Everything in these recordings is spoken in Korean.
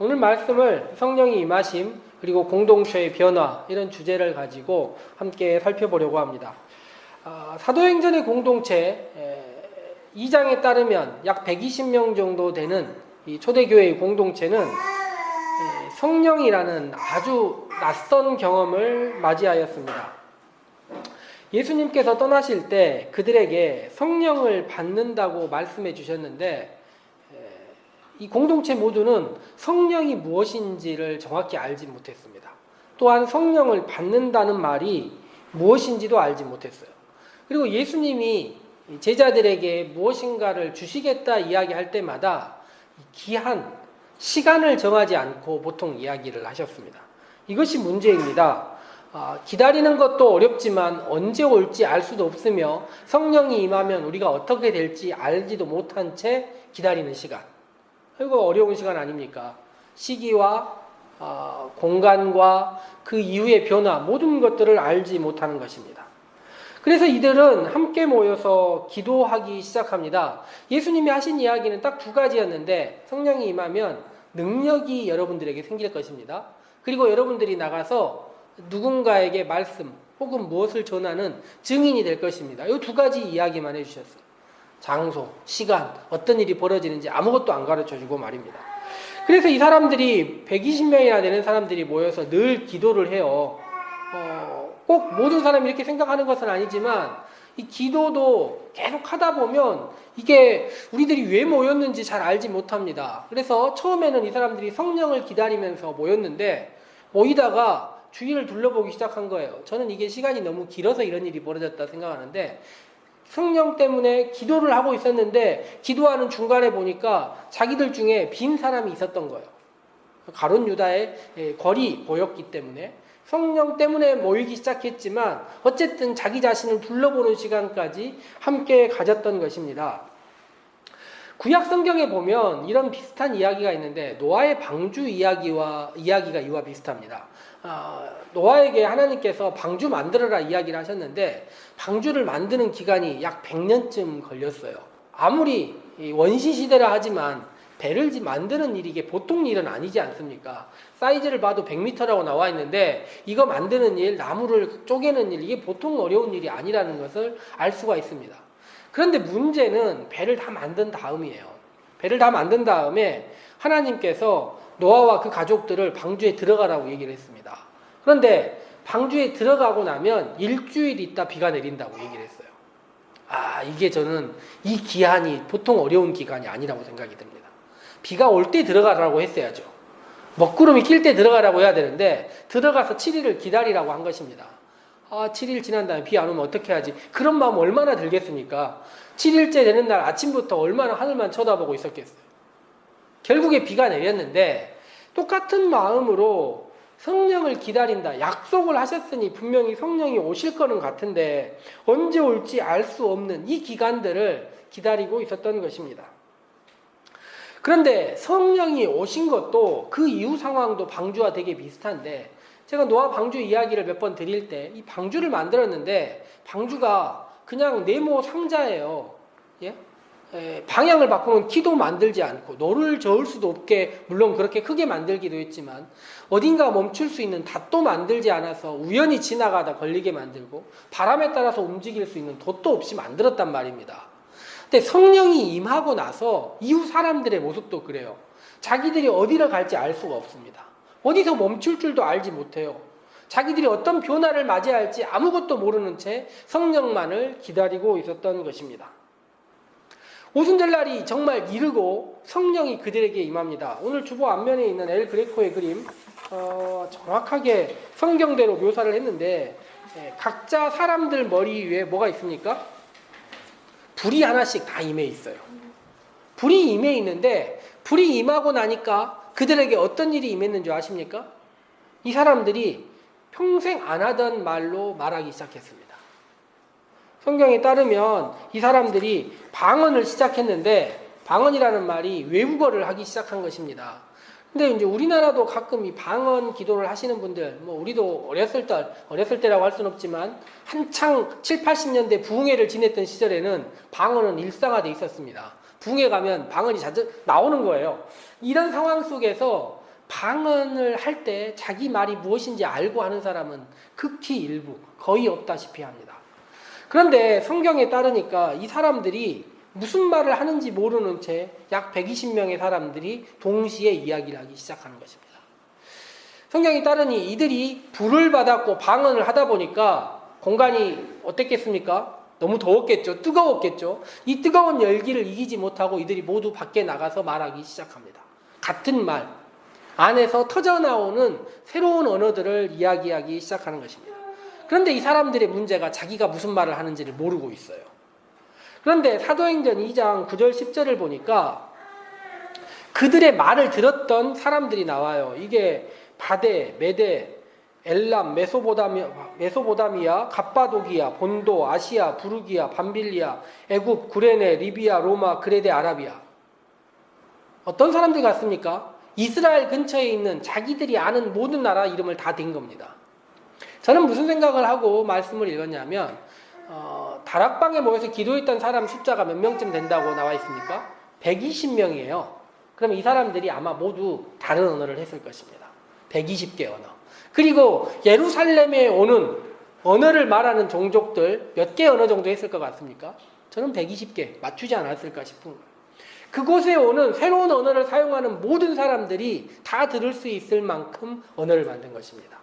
오늘 말씀을 성령이 임하심 그리고 공동체의 변화 이런 주제를 가지고 함께 살펴보려고 합니다. 사도행전의 공동체 2장에 따르면 약 120명 정도 되는 이 초대교회의 공동체는 성령이라는 아주 낯선 경험을 맞이하였습니다. 예수님께서 떠나실 때 그들에게 성령을 받는다고 말씀해 주셨는데 이 공동체 모두는 성령이 무엇인지를 정확히 알지 못했습니다. 또한 성령을 받는다는 말이 무엇인지도 알지 못했어요. 그리고 예수님이 제자들에게 무엇인가를 주시겠다 이야기할 때마다 기한, 시간을 정하지 않고 보통 이야기를 하셨습니다. 이것이 문제입니다. 기다리는 것도 어렵지만 언제 올지 알 수도 없으며 성령이 임하면 우리가 어떻게 될지 알지도 못한 채 기다리는 시간. 이거 어려운 시간 아닙니까? 시기와 공간과 그 이후의 변화 모든 것들을 알지 못하는 것입니다. 그래서 이들은 함께 모여서 기도하기 시작합니다. 예수님이 하신 이야기는 딱 두 가지였는데 성령이 임하면 능력이 여러분들에게 생길 것입니다. 그리고 여러분들이 나가서 누군가에게 말씀 혹은 무엇을 전하는 증인이 될 것입니다. 이 두 가지 이야기만 해주셨어요. 장소, 시간, 어떤 일이 벌어지는지 아무것도 안 가르쳐주고 말입니다. 그래서 이 사람들이 120명이나 되는 사람들이 모여서 늘 기도를 해요. 꼭 모든 사람이 이렇게 생각하는 것은 아니지만 이 기도도 계속 하다 보면 이게 우리들이 왜 모였는지 잘 알지 못합니다. 그래서 처음에는 이 사람들이 성령을 기다리면서 모였는데 모이다가 주위를 둘러보기 시작한 거예요. 저는 이게 시간이 너무 길어서 이런 일이 벌어졌다 생각하는데 성령 때문에 기도를 하고 있었는데 기도하는 중간에 보니까 자기들 중에 빈 사람이 있었던 거예요. 가룟 유다의 거리 보였기 때문에 성령 때문에 모이기 시작했지만 어쨌든 자기 자신을 둘러보는 시간까지 함께 가졌던 것입니다. 구약 성경에 보면 이런 비슷한 이야기가 있는데 노아의 방주 이야기가 이와 비슷합니다. 노아에게 하나님께서 방주 만들어라 이야기를 하셨는데 방주를 만드는 기간이 약 100년쯤 걸렸어요. 아무리 원시 시대라 하지만 배를 만드는 일이 이게 보통 일은 아니지 않습니까? 사이즈를 봐도 100m라고 나와 있는데 이거 만드는 일, 나무를 쪼개는 일 이게 보통 어려운 일이 아니라는 것을 알 수가 있습니다. 그런데 문제는 배를 다 만든 다음이에요. 배를 다 만든 다음에 하나님께서 노아와 그 가족들을 방주에 들어가라고 얘기를 했습니다. 그런데 방주에 들어가고 나면 일주일 있다 비가 내린다고 얘기를 했어요. 이게 저는 이 기한이 보통 어려운 기간이 아니라고 생각이 듭니다. 비가 올 때 들어가라고 했어야죠. 먹구름이 낄 때 들어가라고 해야 되는데 들어가서 7일을 기다리라고 한 것입니다. 7일 지난 다음에 비 안 오면 어떻게 하지? 그런 마음 얼마나 들겠습니까? 7일째 되는 날 아침부터 얼마나 하늘만 쳐다보고 있었겠어요. 결국에 비가 내렸는데 똑같은 마음으로 성령을 기다린다. 약속을 하셨으니 분명히 성령이 오실 거는 같은데 언제 올지 알 수 없는 이 기간들을 기다리고 있었던 것입니다. 그런데 성령이 오신 것도 그 이후 상황도 방주와 되게 비슷한데 제가 노아 방주 이야기를 몇 번 드릴 때 이 방주를 만들었는데 방주가 그냥 네모 상자예요. 예? 방향을 바꾸면 키도 만들지 않고 노를 저을 수도 없게 물론 그렇게 크게 만들기도 했지만 어딘가 멈출 수 있는 닷도 만들지 않아서 우연히 지나가다 걸리게 만들고 바람에 따라서 움직일 수 있는 돛도 없이 만들었단 말입니다. 근데 성령이 임하고 나서 이후 사람들의 모습도 그래요. 자기들이 어디를 갈지 알 수가 없습니다. 어디서 멈출 줄도 알지 못해요. 자기들이 어떤 변화를 맞이할지 아무것도 모르는 채 성령만을 기다리고 있었던 것입니다. 오순절 날이 정말 이르고 성령이 그들에게 임합니다. 오늘 주보 앞면에 있는 엘 그레코의 그림 정확하게 성경대로 묘사를 했는데 각자 사람들 머리 위에 뭐가 있습니까? 불이 하나씩 다 임해 있어요. 불이 임해 있는데 불이 임하고 나니까 그들에게 어떤 일이 임했는 줄 아십니까? 이 사람들이 평생 안 하던 말로 말하기 시작했습니다. 성경에 따르면 이 사람들이 방언을 시작했는데 방언이라는 말이 외국어를 하기 시작한 것입니다. 근데 이제 우리나라도 가끔 이 방언 기도를 하시는 분들, 우리도 어렸을 때라고 할 수는 없지만 한창 7, 80년대 부흥회를 지냈던 시절에는 방언은 일상화돼 있었습니다. 부흥회 가면 방언이 자주 나오는 거예요. 이런 상황 속에서 방언을 할 때 자기 말이 무엇인지 알고 하는 사람은 극히 일부, 거의 없다시피 합니다. 그런데 성경에 따르니까 이 사람들이 무슨 말을 하는지 모르는 채 약 120명의 사람들이 동시에 이야기를 하기 시작하는 것입니다. 성경에 따르니 이들이 불을 받았고 방언을 하다 보니까 공간이 어땠겠습니까? 너무 더웠겠죠. 뜨거웠겠죠. 이 뜨거운 열기를 이기지 못하고 이들이 모두 밖에 나가서 말하기 시작합니다. 같은 말 안에서 터져나오는 새로운 언어들을 이야기하기 시작하는 것입니다. 그런데 이 사람들의 문제가 자기가 무슨 말을 하는지를 모르고 있어요. 그런데 사도행전 2장 9절 10절을 보니까 그들의 말을 들었던 사람들이 나와요. 이게 바데, 메데, 엘람, 메소보다미아, 갑바도기아, 본도, 아시아, 부르기아, 밤빌리아, 애굽, 구레네, 리비아, 로마, 그레데, 아라비아. 어떤 사람들 같습니까? 이스라엘 근처에 있는 자기들이 아는 모든 나라 이름을 다 댄 겁니다. 저는 무슨 생각을 하고 말씀을 읽었냐면 다락방에 모여서 기도했던 사람 숫자가 몇 명쯤 된다고 나와 있습니까? 120명이에요. 그러면 이 사람들이 아마 모두 다른 언어를 했을 것입니다. 120개 언어. 그리고 예루살렘에 오는 언어를 말하는 종족들 몇 개 언어 정도 했을 것 같습니까? 저는 120개 맞추지 않았을까 싶은 거예요. 그곳에 오는 새로운 언어를 사용하는 모든 사람들이 다 들을 수 있을 만큼 언어를 만든 것입니다.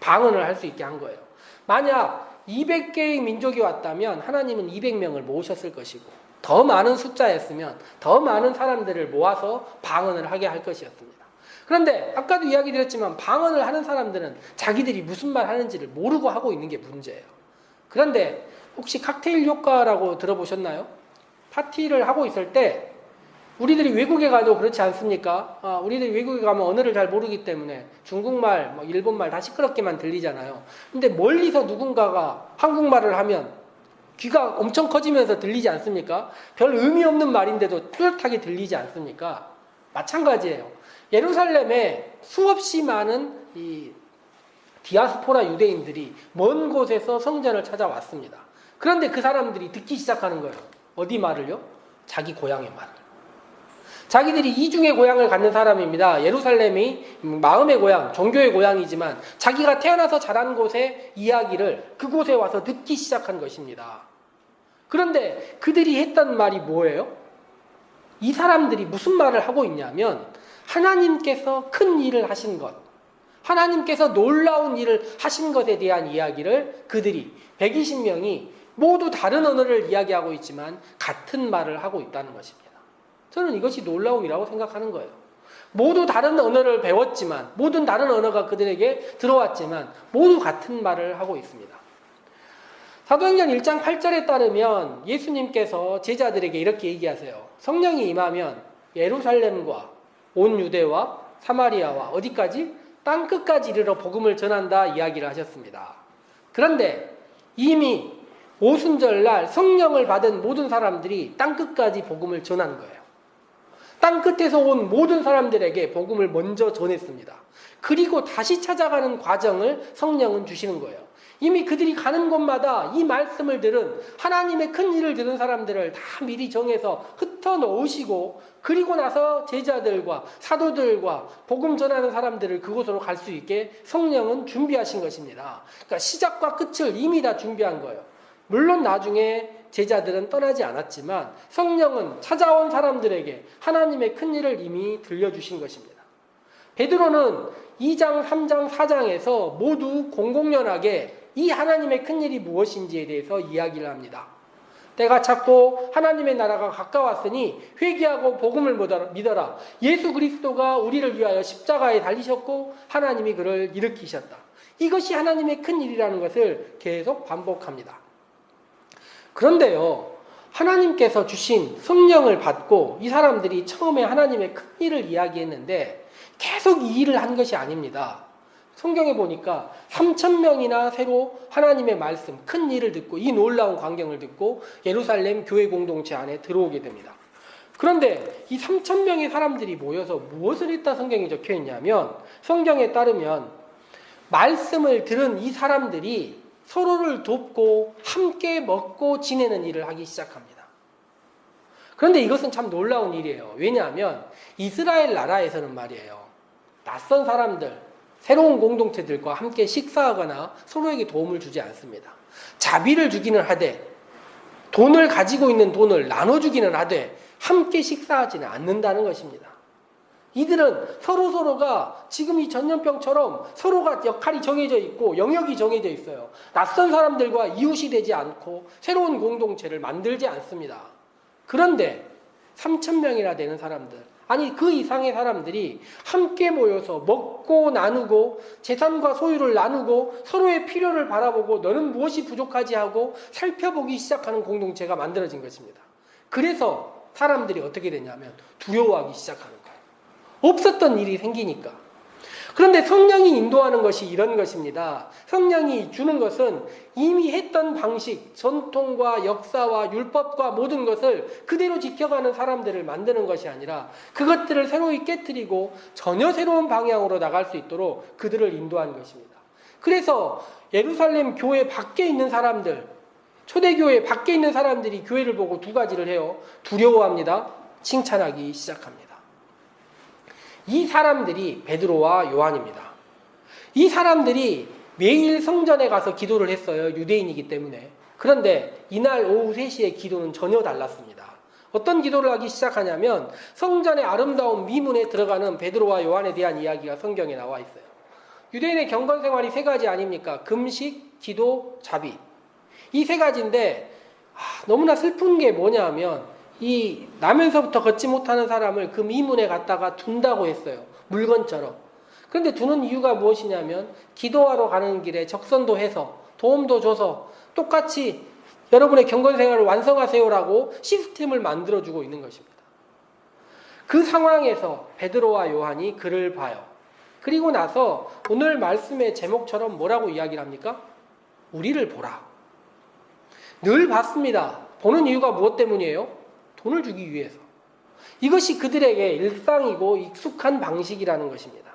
방언을 할 수 있게 한 거예요. 만약 200개의 민족이 왔다면 하나님은 200명을 모으셨을 것이고 더 많은 숫자였으면 더 많은 사람들을 모아서 방언을 하게 할 것이었습니다. 그런데 아까도 이야기 드렸지만 방언을 하는 사람들은 자기들이 무슨 말 하는지를 모르고 하고 있는 게 문제예요. 그런데 혹시 칵테일 효과라고 들어보셨나요? 파티를 하고 있을 때 우리들이 외국에 가도 그렇지 않습니까? 우리들이 외국에 가면 언어를 잘 모르기 때문에 중국말, 일본말 다 시끄럽게만 들리잖아요. 근데 멀리서 누군가가 한국말을 하면 귀가 엄청 커지면서 들리지 않습니까? 별 의미 없는 말인데도 뚜렷하게 들리지 않습니까? 마찬가지예요. 예루살렘에 수없이 많은 이 디아스포라 유대인들이 먼 곳에서 성전을 찾아왔습니다. 그런데 그 사람들이 듣기 시작하는 거예요. 어디 말을요? 자기 고향의 말을. 자기들이 이중의 고향을 갖는 사람입니다. 예루살렘이 마음의 고향, 종교의 고향이지만 자기가 태어나서 자란 곳의 이야기를 그곳에 와서 듣기 시작한 것입니다. 그런데 그들이 했던 말이 뭐예요? 이 사람들이 무슨 말을 하고 있냐면 하나님께서 큰 일을 하신 것, 하나님께서 놀라운 일을 하신 것에 대한 이야기를 그들이 120명이 모두 다른 언어를 이야기하고 있지만 같은 말을 하고 있다는 것입니다. 저는 이것이 놀라움이라고 생각하는 거예요. 모두 다른 언어를 배웠지만, 모든 다른 언어가 그들에게 들어왔지만 모두 같은 말을 하고 있습니다. 사도행전 1장 8절에 따르면 예수님께서 제자들에게 이렇게 얘기하세요. 성령이 임하면 예루살렘과 온 유대와 사마리아와 어디까지? 땅끝까지 이르러 복음을 전한다 이야기를 하셨습니다. 그런데 이미 오순절날 성령을 받은 모든 사람들이 땅끝까지 복음을 전한 거예요. 땅끝에서 온 모든 사람들에게 복음을 먼저 전했습니다. 그리고 다시 찾아가는 과정을 성령은 주시는 거예요. 이미 그들이 가는 곳마다 이 말씀을 들은 하나님의 큰 일을 들은 사람들을 다 미리 정해서 흩어 놓으시고 그리고 나서 제자들과 사도들과 복음 전하는 사람들을 그곳으로 갈 수 있게 성령은 준비하신 것입니다. 그러니까 시작과 끝을 이미 다 준비한 거예요. 물론 나중에 제자들은 떠나지 않았지만 성령은 찾아온 사람들에게 하나님의 큰 일을 이미 들려주신 것입니다. 베드로는 2장, 3장, 4장에서 모두 공공연하게 이 하나님의 큰 일이 무엇인지에 대해서 이야기를 합니다. 때가 찼고 하나님의 나라가 가까웠으니 회개하고 복음을 믿어라. 예수 그리스도가 우리를 위하여 십자가에 달리셨고 하나님이 그를 일으키셨다. 이것이 하나님의 큰 일이라는 것을 계속 반복합니다. 그런데요, 하나님께서 주신 성령을 받고 이 사람들이 처음에 하나님의 큰 일을 이야기했는데 계속 이 일을 한 것이 아닙니다. 성경에 보니까 3,000명이나 새로 하나님의 말씀, 큰 일을 듣고 이 놀라운 광경을 듣고 예루살렘 교회 공동체 안에 들어오게 됩니다. 그런데 이 3,000명의 사람들이 모여서 무엇을 했다 성경에 적혀 있냐면 성경에 따르면 말씀을 들은 이 사람들이 서로를 돕고 함께 먹고 지내는 일을 하기 시작합니다. 그런데 이것은 참 놀라운 일이에요. 왜냐하면 이스라엘 나라에서는 말이에요. 낯선 사람들, 새로운 공동체들과 함께 식사하거나 서로에게 도움을 주지 않습니다. 자비를 주기는 하되 돈을 가지고 있는 돈을 나눠주기는 하되 함께 식사하지는 않는다는 것입니다. 이들은 서로가 지금 이 전염병처럼 서로가 역할이 정해져 있고 영역이 정해져 있어요. 낯선 사람들과 이웃이 되지 않고 새로운 공동체를 만들지 않습니다. 그런데 3,000명이나 되는 사람들, 아니 그 이상의 사람들이 함께 모여서 먹고 나누고 재산과 소유를 나누고 서로의 필요를 바라보고 너는 무엇이 부족하지 하고 살펴보기 시작하는 공동체가 만들어진 것입니다. 그래서 사람들이 어떻게 되냐면 두려워하기 시작하는 거예요. 없었던 일이 생기니까. 그런데 성령이 인도하는 것이 이런 것입니다. 성령이 주는 것은 이미 했던 방식, 전통과 역사와 율법과 모든 것을 그대로 지켜가는 사람들을 만드는 것이 아니라 그것들을 새로이 깨트리고 전혀 새로운 방향으로 나갈 수 있도록 그들을 인도하는 것입니다. 그래서 예루살렘 교회 밖에 있는 사람들, 초대교회 밖에 있는 사람들이 교회를 보고 두 가지를 해요. 두려워합니다. 칭찬하기 시작합니다. 이 사람들이 베드로와 요한입니다. 이 사람들이 매일 성전에 가서 기도를 했어요. 유대인이기 때문에. 그런데 이날 오후 3시에 기도는 전혀 달랐습니다. 어떤 기도를 하기 시작하냐면 성전의 아름다운 미문에 들어가는 베드로와 요한에 대한 이야기가 성경에 나와 있어요. 유대인의 경건 생활이 3가지 아닙니까? 금식, 기도, 자비. 이 3가지인데 너무나 슬픈 게 뭐냐면 이 나면서부터 걷지 못하는 사람을 그 미문에 갖다가 둔다고 했어요. 물건처럼. 그런데 두는 이유가 무엇이냐면 기도하러 가는 길에 적선도 해서 도움도 줘서 똑같이 여러분의 경건생활을 완성하세요라고 시스템을 만들어주고 있는 것입니다. 그 상황에서 베드로와 요한이 그를 봐요. 그리고 나서 오늘 말씀의 제목처럼 뭐라고 이야기를 합니까? 우리를 보라. 늘 봤습니다. 보는 이유가 무엇 때문이에요? 돈을 주기 위해서. 이것이 그들에게 일상이고 익숙한 방식이라는 것입니다.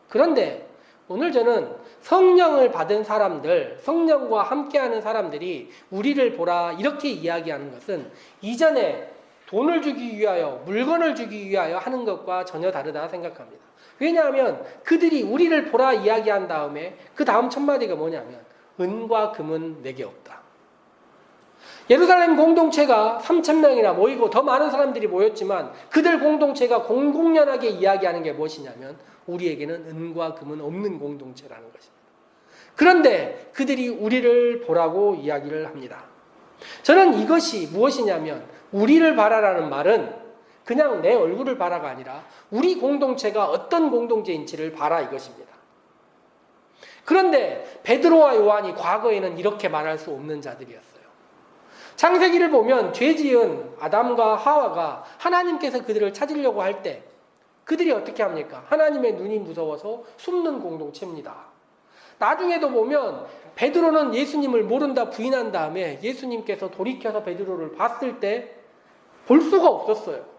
그런데 오늘 저는 성령을 받은 사람들, 성령과 함께하는 사람들이 우리를 보라 이렇게 이야기하는 것은 이전에 돈을 주기 위하여, 물건을 주기 위하여 하는 것과 전혀 다르다 생각합니다. 왜냐하면 그들이 우리를 보라 이야기한 다음에 그 다음 첫마디가 뭐냐면 은과 금은 내게 없다. 예루살렘 공동체가 3,000명이나 모이고 더 많은 사람들이 모였지만 그들 공동체가 공공연하게 이야기하는 게 무엇이냐면 우리에게는 은과 금은 없는 공동체라는 것입니다. 그런데 그들이 우리를 보라고 이야기를 합니다. 저는 이것이 무엇이냐면 우리를 바라라는 말은 그냥 내 얼굴을 바라가 아니라 우리 공동체가 어떤 공동체인지를 바라 이것입니다. 그런데 베드로와 요한이 과거에는 이렇게 말할 수 없는 자들이었어요. 창세기를 보면 죄 지은 아담과 하와가 하나님께서 그들을 찾으려고 할 때 그들이 어떻게 합니까? 하나님의 눈이 무서워서 숨는 공동체입니다. 나중에도 보면 베드로는 예수님을 모른다 부인한 다음에 예수님께서 돌이켜서 베드로를 봤을 때 볼 수가 없었어요.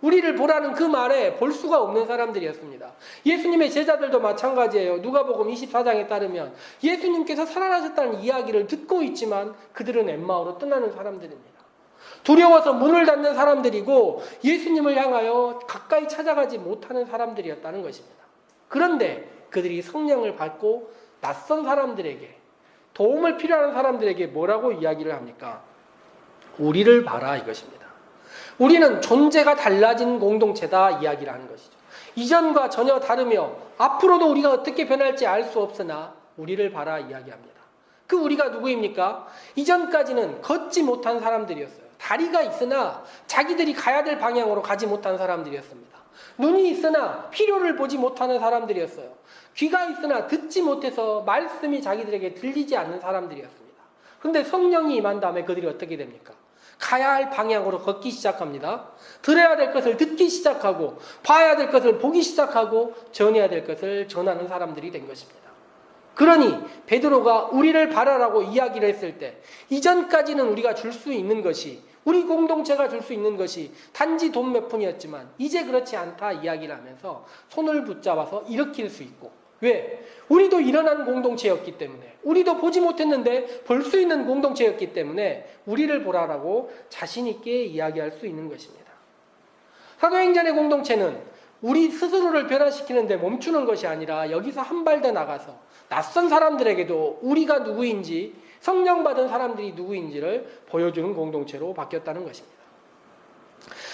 우리를 보라는 그 말에 볼 수가 없는 사람들이었습니다. 예수님의 제자들도 마찬가지예요. 누가복음 24장에 따르면 예수님께서 살아나셨다는 이야기를 듣고 있지만 그들은 엠마오로 떠나는 사람들입니다. 두려워서 문을 닫는 사람들이고 예수님을 향하여 가까이 찾아가지 못하는 사람들이었다는 것입니다. 그런데 그들이 성령을 받고 낯선 사람들에게, 도움을 필요한 사람들에게 뭐라고 이야기를 합니까? 우리를 봐라 이것입니다. 우리는 존재가 달라진 공동체다 이야기를 하는 것이죠. 이전과 전혀 다르며 앞으로도 우리가 어떻게 변할지 알 수 없으나 우리를 봐라 이야기합니다. 그 우리가 누구입니까? 이전까지는 걷지 못한 사람들이었어요. 다리가 있으나 자기들이 가야 될 방향으로 가지 못한 사람들이었습니다. 눈이 있으나 필요를 보지 못하는 사람들이었어요. 귀가 있으나 듣지 못해서 말씀이 자기들에게 들리지 않는 사람들이었습니다. 그런데 성령이 임한 다음에 그들이 어떻게 됩니까? 가야 할 방향으로 걷기 시작합니다. 들어야 될 것을 듣기 시작하고 봐야 될 것을 보기 시작하고 전해야 될 것을 전하는 사람들이 된 것입니다. 그러니 베드로가 우리를 바라라고 이야기를 했을 때 이전까지는 우리가 줄 수 있는 것이, 우리 공동체가 줄 수 있는 것이 단지 돈 몇 푼이었지만 이제 그렇지 않다 이야기를 하면서 손을 붙잡아서 일으킬 수 있고, 왜? 우리도 일어난 공동체였기 때문에, 우리도 보지 못했는데 볼 수 있는 공동체였기 때문에 우리를 보라라고 자신 있게 이야기할 수 있는 것입니다. 사도행전의 공동체는 우리 스스로를 변화시키는데 멈추는 것이 아니라 여기서 한 발 더 나가서 낯선 사람들에게도 우리가 누구인지, 성령 받은 사람들이 누구인지를 보여주는 공동체로 바뀌었다는 것입니다.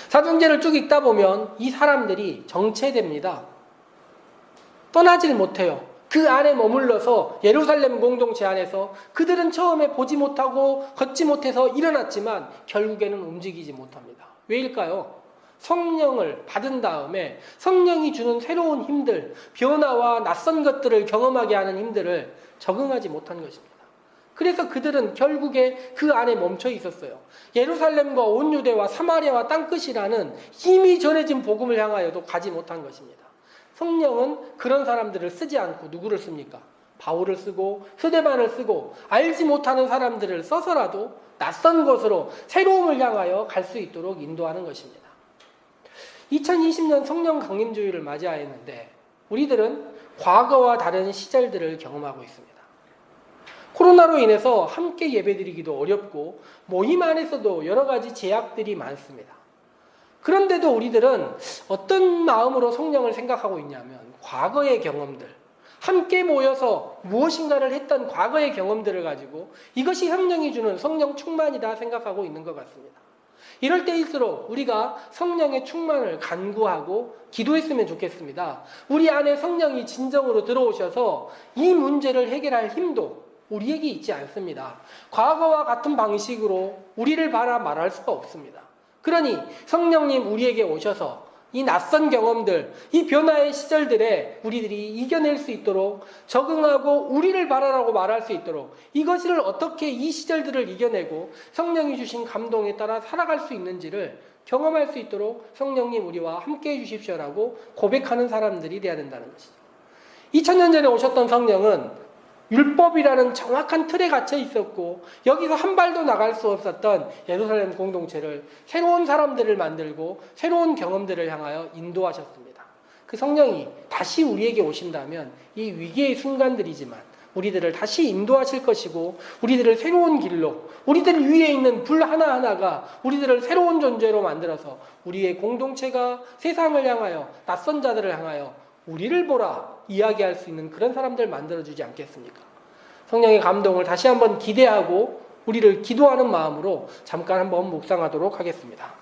사도행전을 쭉 읽다 보면 이 사람들이 정체됩니다. 떠나질 못해요. 그 안에 머물러서 예루살렘 공동체 안에서 그들은 처음에 보지 못하고 걷지 못해서 일어났지만 결국에는 움직이지 못합니다. 왜일까요? 성령을 받은 다음에 성령이 주는 새로운 힘들, 변화와 낯선 것들을 경험하게 하는 힘들을 적응하지 못한 것입니다. 그래서 그들은 결국에 그 안에 멈춰 있었어요. 예루살렘과 온 유대와 사마리아와 땅끝이라는 이미 전해진 복음을 향하여도 가지 못한 것입니다. 성령은 그런 사람들을 쓰지 않고 누구를 씁니까? 바울을 쓰고 스데반을 쓰고 알지 못하는 사람들을 써서라도 낯선 곳으로 새로움을 향하여 갈 수 있도록 인도하는 것입니다. 2020년 성령 강림주의를 맞이하였는데 우리들은 과거와 다른 시절들을 경험하고 있습니다. 코로나로 인해서 함께 예배드리기도 어렵고 모임 안에서도 여러 가지 제약들이 많습니다. 그런데도 우리들은 어떤 마음으로 성령을 생각하고 있냐면 과거의 경험들, 함께 모여서 무엇인가를 했던 과거의 경험들을 가지고 이것이 성령이 주는 성령 충만이다 생각하고 있는 것 같습니다. 이럴 때일수록 우리가 성령의 충만을 간구하고 기도했으면 좋겠습니다. 우리 안에 성령이 진정으로 들어오셔서 이 문제를 해결할 힘도 우리에게 있지 않습니다. 과거와 같은 방식으로 우리를 바라 말할 수가 없습니다. 그러니 성령님 우리에게 오셔서 이 낯선 경험들, 이 변화의 시절들에 우리들이 이겨낼 수 있도록 적응하고 우리를 바라라고 말할 수 있도록 이것을 어떻게 이 시절들을 이겨내고 성령이 주신 감동에 따라 살아갈 수 있는지를 경험할 수 있도록 성령님 우리와 함께 해주십시오라고 고백하는 사람들이 되어야 된다는 것이죠. 2000년 전에 오셨던 성령은 율법이라는 정확한 틀에 갇혀 있었고 여기서 한 발도 나갈 수 없었던 예루살렘 공동체를 새로운 사람들을 만들고 새로운 경험들을 향하여 인도하셨습니다. 그 성령이 다시 우리에게 오신다면 이 위기의 순간들이지만 우리들을 다시 인도하실 것이고 우리들을 새로운 길로 우리들 위에 있는 불 하나하나가 우리들을 새로운 존재로 만들어서 우리의 공동체가 세상을 향하여 낯선 자들을 향하여 우리를 보라 이야기할 수 있는 그런 사람들 만들어주지 않겠습니까? 성령의 감동을 다시 한번 기대하고 우리를 기도하는 마음으로 잠깐 한번 묵상하도록 하겠습니다.